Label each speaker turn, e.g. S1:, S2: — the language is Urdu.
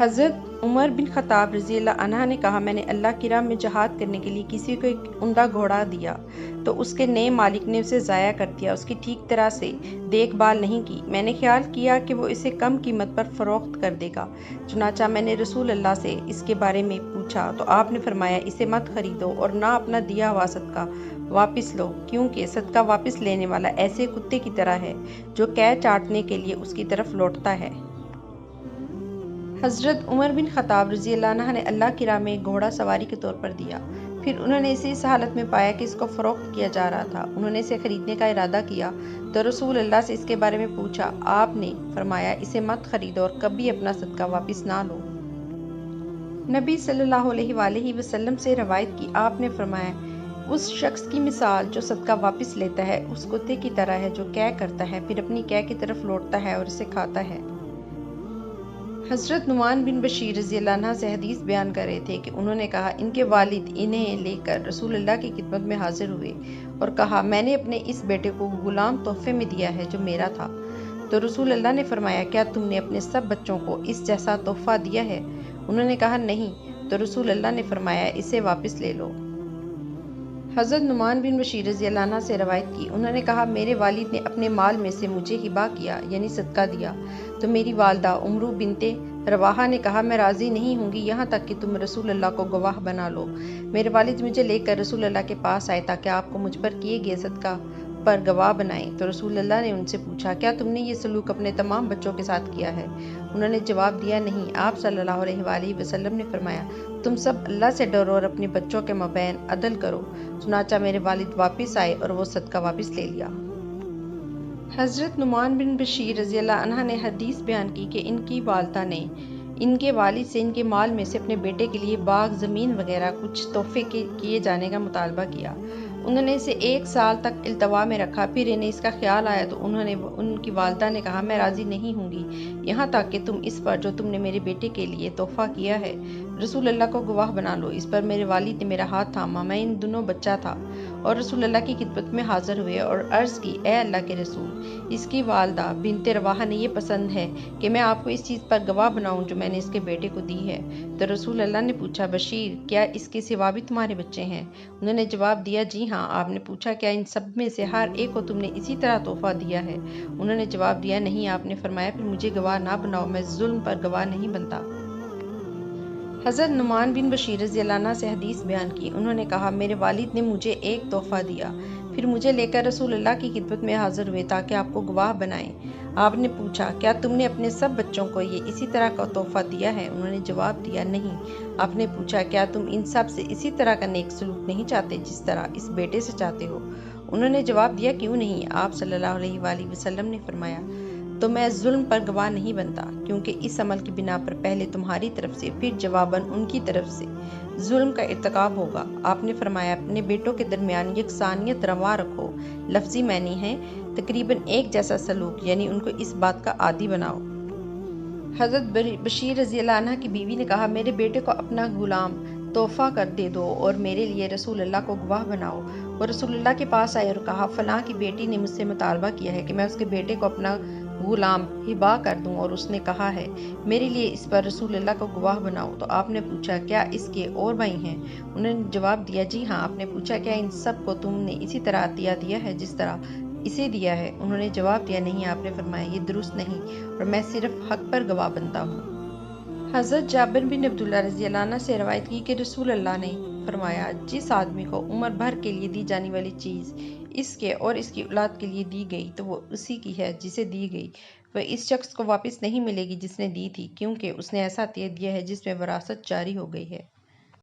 S1: حضرت عمر بن خطاب رضی اللہ عنہ نے کہا، میں نے اللہ کی راہ میں جہاد کرنے کے لیے کسی کو ایک عمدہ گھوڑا دیا تو اس کے نئے مالک نے اسے ضائع کر دیا، اس کی ٹھیک طرح سے دیکھ بھال نہیں کی۔ میں نے خیال کیا کہ وہ اسے کم قیمت پر فروخت کر دے گا، چنانچہ میں نے رسول اللہ سے اس کے بارے میں پوچھا تو آپ نے فرمایا، اسے مت خریدو اور نہ اپنا دیا ہوا صدقہ واپس لو، کیونکہ صدقہ واپس لینے والا ایسے کتے کی طرح ہے جو قے چاٹنے کے لیے اس کی طرف لوٹتا ہے۔ حضرت عمر بن خطاب رضی اللہ عنہ نے اللہ کی راہ میں ایک گھوڑا سواری کے طور پر دیا، پھر انہوں نے اسے اس حالت میں پایا کہ اس کو فروخت کیا جا رہا تھا۔ انہوں نے اسے خریدنے کا ارادہ کیا تو رسول اللہ سے اس کے بارے میں پوچھا، آپ نے فرمایا، اسے مت خریدو اور کبھی اپنا صدقہ واپس نہ لو۔ نبی صلی اللہ علیہ وآلہ وسلم سے روایت کی، آپ نے فرمایا، اس شخص کی مثال جو صدقہ واپس لیتا ہے اس کتے کی طرح ہے جو قے کرتا ہے، پھر اپنی قے کی طرف لوٹتا ہے اور اسے کھاتا ہے۔ حضرت نعمان بن بشیر رضی اللہ عنہ سے حدیث بیان کر رہے تھے کہ انہوں نے کہا، ان کے والد انہیں لے کر رسول اللہ کی خدمت میں حاضر ہوئے اور کہا، میں نے اپنے اس بیٹے کو غلام تحفے میں دیا ہے جو میرا تھا۔ تو رسول اللہ نے فرمایا، کیا تم نے اپنے سب بچوں کو اس جیسا تحفہ دیا ہے؟ انہوں نے کہا، نہیں۔ تو رسول اللہ نے فرمایا، اسے واپس لے لو۔ حضرت نعمان بن بشیر رضی اللہ عنہ سے روایت کی، انہوں نے کہا، میرے والد نے اپنے مال میں سے مجھے ہبہ کیا، یعنی صدقہ دیا، تو میری والدہ عمرو بنت رواحہ نے کہا، میں راضی نہیں ہوں گی یہاں تک کہ تم رسول اللہ کو گواہ بنا لو۔ میرے والد مجھے لے کر رسول اللہ کے پاس آئے تاکہ آپ کو مجھ پر کیے گئے صدقہ پر گواہ بنائیں۔ تو رسول اللہ نے ان سے پوچھا، کیا تم نے یہ سلوک اپنے تمام بچوں کے ساتھ کیا ہے؟ انہوں نے جواب دیا، نہیں۔ آپ صلی اللہ علیہ وآلہ وسلم نے فرمایا، تم سب اللہ سے ڈرو اور اپنے بچوں کے مابین عدل کرو۔ چنانچہ میرے والد واپس آئے اور وہ صدقہ واپس لے لیا۔ حضرت نعمان بن بشیر رضی اللہ عنہ نے حدیث بیان کی کہ ان کی والدہ نے ان کے والد سے ان کے مال میں سے اپنے بیٹے کے لیے باغ، زمین وغیرہ کچھ تحفے کیے جانے کا مطالبہ کیا۔ انہوں نے اسے 1 سال تک التوا میں رکھا، پھر انہیں اس کا خیال آیا تو ان کی والدہ نے کہا، میں راضی نہیں ہوں گی یہاں تک کہ تم اس پر جو تم نے میرے بیٹے کے لیے تحفہ کیا ہے رسول اللہ کو گواہ بنا لو۔ اس پر میرے والد نے میرا ہاتھ تھاما، میں ان دنوں بچہ تھا، اور رسول اللہ کی خدمت میں حاضر ہوئے اور عرض کی، اے اللہ کے رسول، اس کی والدہ بنت رواحہ نے یہ پسند ہے کہ میں آپ کو اس چیز پر گواہ بناؤں جو میں نے اس کے بیٹے کو دی ہے۔ تو رسول اللہ نے پوچھا، بشیر، کیا اس کے سوا بھی تمہارے بچے ہیں؟ انہوں نے جواب دیا، جی ہاں۔ آپ نے پوچھا، کیا ان سب میں سے ہر ایک کو تم نے اسی طرح تحفہ دیا ہے؟ انہوں نے جواب دیا، نہیں۔ آپ نے فرمایا، پھر مجھے گواہ نہ بناؤ، میں ظلم پر گواہ نہیں بنتا۔ حضرت نعمان بن بشیر رضی اللہ عنہ سے حدیث بیان کی، انہوں نے کہا، میرے والد نے مجھے ایک تحفہ دیا، پھر مجھے لے کر رسول اللہ کی خدمت میں حاضر ہوئے تاکہ آپ کو گواہ بنائیں۔ آپ نے پوچھا، کیا تم نے اپنے سب بچوں کو یہ اسی طرح کا تحفہ دیا ہے؟ انہوں نے جواب دیا، نہیں۔ آپ نے پوچھا، کیا تم ان سب سے اسی طرح کا نیک سلوک نہیں چاہتے جس طرح اس بیٹے سے چاہتے ہو؟ انہوں نے جواب دیا، کیوں نہیں؟ آپ صلی اللہ علیہ وآلہ وسلم نے فرمایا، تو میں ظلم پر گواہ نہیں بنتا، کیونکہ اس عمل کی بنا پر پہلے تمہاری طرف سے پھر جواباً ان کی طرف سے ظلم کا ارتکاب ہوگا۔ آپ نے فرمایا، اپنے بیٹوں کے درمیان یکسانیت روا رکھو۔ لفظی معنی ہے تقریباً ایک جیسا سلوک، یعنی ان کو اس بات کا عادی بناؤ۔ حضرت بشیر رضی اللہ عنہ کی بیوی نے کہا، میرے بیٹے کو اپنا غلام تحفہ کر دے دو اور میرے لیے رسول اللہ کو گواہ بناؤ۔ وہ رسول اللہ کے پاس آئے اور کہا، فلاں کی بیٹی نے مجھ سے مطالبہ کیا ہے کہ میں اس کے بیٹے کو اپنا غلام ہبہ کر دوں، اور اس نے کہا ہے میرے لیے اس پر رسول اللہ کو گواہ بناؤ۔ تو آپ نے پوچھا، کیا اس کے اور بھائی ہیں؟ انہوں نے جواب دیا، جی ہاں۔ آپ نے پوچھا، کیا ان سب کو تم نے اسی طرح عطیہ دیا ہے جس طرح اسے دیا ہے؟ انہوں نے جواب دیا، نہیں۔ آپ نے فرمایا، یہ درست نہیں، اور میں صرف حق پر گواہ بنتا ہوں۔ حضرت جابر بن عبداللہ رضی اللہ عنہ سے روایت کی کہ رسول اللہ نے فرمایا، جس آدمی کو عمر بھر کے لیے دی جانے والی چیز اس کے اور اس کی اولاد کے لیے دی گئی تو وہ اسی کی ہے جسے دی گئی، وہ اس شخص کو واپس نہیں ملے گی جس نے دی تھی، کیونکہ اس نے ایسا عطیہ دیا ہے جس میں وراثت جاری ہو گئی ہے۔